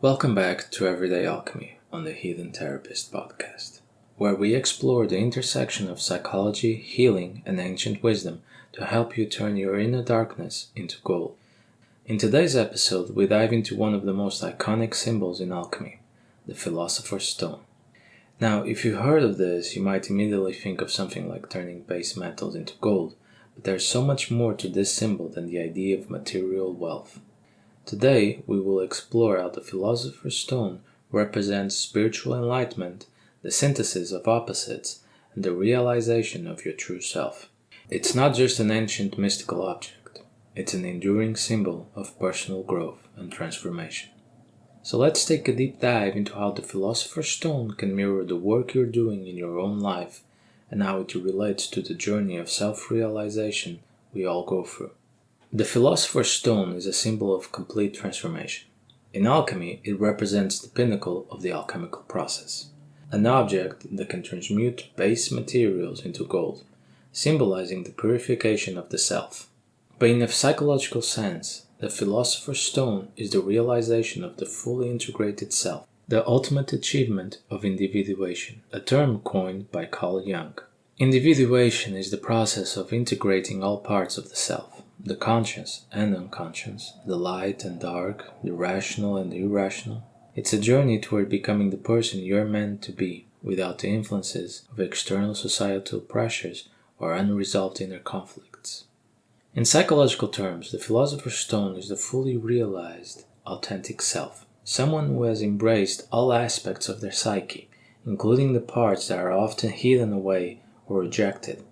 Welcome back to Everyday Alchemy on the Heathen Therapist podcast, where we explore the intersection of psychology, healing, and ancient wisdom to help you turn your inner darkness into gold. In today's episode, we dive into one of the most iconic symbols in alchemy, the Philosopher's Stone. Now, if you've heard of this, you might immediately think of something like turning base metals into gold, but there's so much more to this symbol than the idea of material wealth. Today, we will explore how the Philosopher's Stone represents spiritual enlightenment, the synthesis of opposites, and the realization of your true self. It's not just an ancient mystical object, it's an enduring symbol of personal growth and transformation. So let's take a deep dive into how the Philosopher's Stone can mirror the work you're doing in your own life and how it relates to the journey of self-realization we all go through. The Philosopher's Stone is a symbol of complete transformation. In alchemy, it represents the pinnacle of the alchemical process, an object that can transmute base materials into gold, symbolizing the purification of the self. But in a psychological sense, the Philosopher's Stone is the realization of the fully integrated self, the ultimate achievement of individuation, a term coined by Carl Jung. Individuation is the process of integrating all parts of the self, the conscious and unconscious, the light and dark, the rational and the irrational. It's a journey toward becoming the person you're meant to be without the influences of external societal pressures or unresolved inner conflicts. In psychological terms, the Philosopher's Stone is the fully realized, authentic self, someone who has embraced all aspects of their psyche, including the parts that are often hidden away or rejected.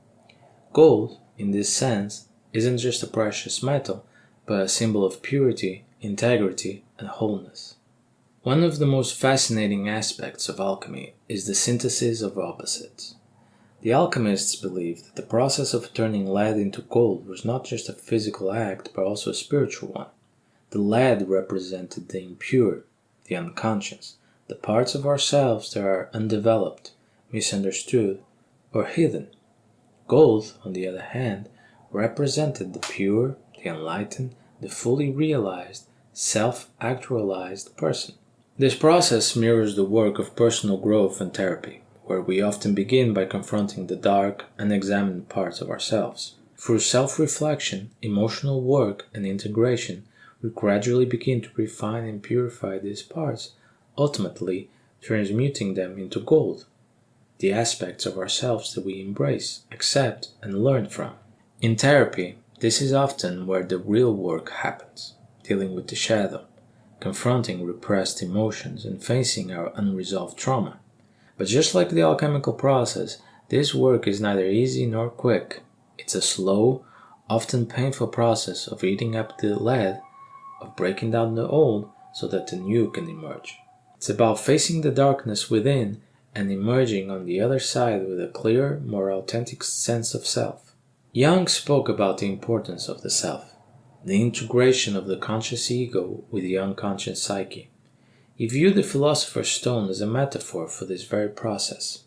Gold, in this sense, isn't just a precious metal, but a symbol of purity, integrity, and wholeness. One of the most fascinating aspects of alchemy is the synthesis of opposites. The alchemists believed that the process of turning lead into gold was not just a physical act, but also a spiritual one. The lead represented the impure, the unconscious, the parts of ourselves that are undeveloped, misunderstood, or hidden. Gold, on the other hand, represented the pure, the enlightened, the fully realized, self-actualized person. This process mirrors the work of personal growth and therapy, where we often begin by confronting the dark, unexamined parts of ourselves. Through self-reflection, emotional work, and integration, we gradually begin to refine and purify these parts, ultimately transmuting them into gold, the aspects of ourselves that we embrace, accept, and learn from. In therapy, this is often where the real work happens, dealing with the shadow, confronting repressed emotions, and facing our unresolved trauma. But just like the alchemical process, this work is neither easy nor quick. It's a slow, often painful process of eating up the lead, of breaking down the old so that the new can emerge. It's about facing the darkness within and emerging on the other side with a clearer, more authentic sense of self. Jung spoke about the importance of the self, the integration of the conscious ego with the unconscious psyche. He viewed the Philosopher's Stone as a metaphor for this very process.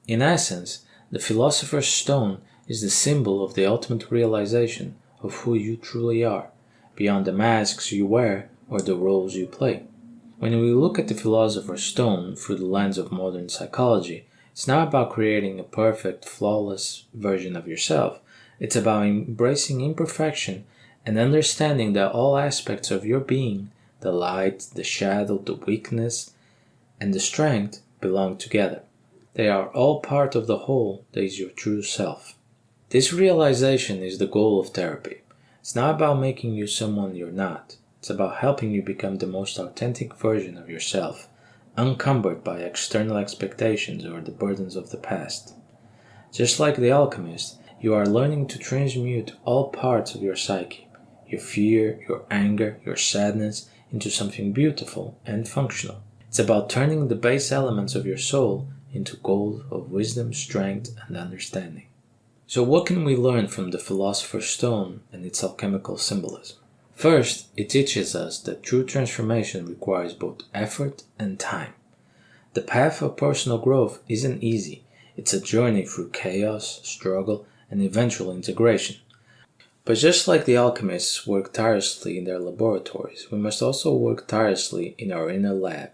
In essence, the Philosopher's Stone is the symbol of the ultimate realization of who you truly are, beyond the masks you wear or the roles you play. When we look at the Philosopher's Stone through the lens of modern psychology, it's not about creating a perfect, flawless version of yourself. It's about embracing imperfection and understanding that all aspects of your being, the light, the shadow, the weakness, and the strength, belong together. They are all part of the whole that is your true self. This realization is the goal of therapy. It's not about making you someone you're not. It's about helping you become the most authentic version of yourself, unencumbered by external expectations or the burdens of the past. Just like the alchemist, you are learning to transmute all parts of your psyche, your fear, your anger, your sadness, into something beautiful and functional. It's about turning the base elements of your soul into gold of wisdom, strength, and understanding. So what can we learn from the Philosopher's Stone and its alchemical symbolism? First, it teaches us that true transformation requires both effort and time. The path of personal growth isn't easy. It's a journey through chaos, struggle, and eventual integration. But just like the alchemists work tirelessly in their laboratories, we must also work tirelessly in our inner lab,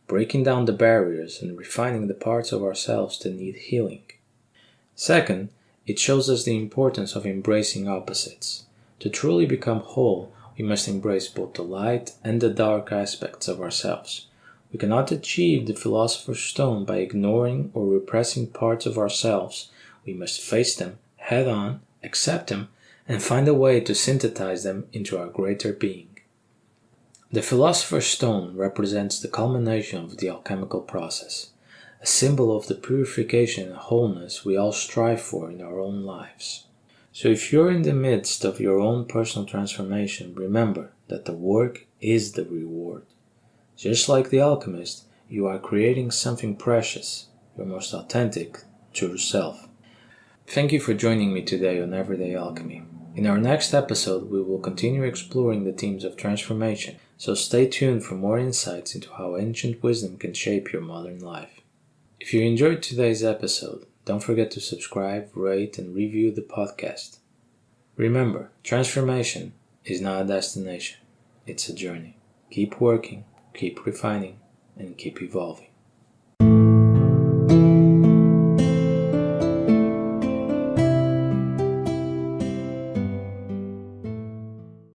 breaking down the barriers and refining the parts of ourselves that need healing. Second, it shows us the importance of embracing opposites. To truly become whole, we must embrace both the light and the dark aspects of ourselves. We cannot achieve the Philosopher's Stone by ignoring or repressing parts of ourselves. We must face them head on, accept them, and find a way to synthesize them into our greater being. The Philosopher's Stone represents the culmination of the alchemical process, a symbol of the purification and wholeness we all strive for in our own lives. So if you're in the midst of your own personal transformation, remember that the work is the reward. Just like the alchemist, you are creating something precious, your most authentic, true self. Thank you for joining me today on Everyday Alchemy. In our next episode, we will continue exploring the themes of transformation, so stay tuned for more insights into how ancient wisdom can shape your modern life. If you enjoyed today's episode, don't forget to subscribe, rate, and review the podcast. Remember, transformation is not a destination, it's a journey. Keep working, keep refining, and keep evolving.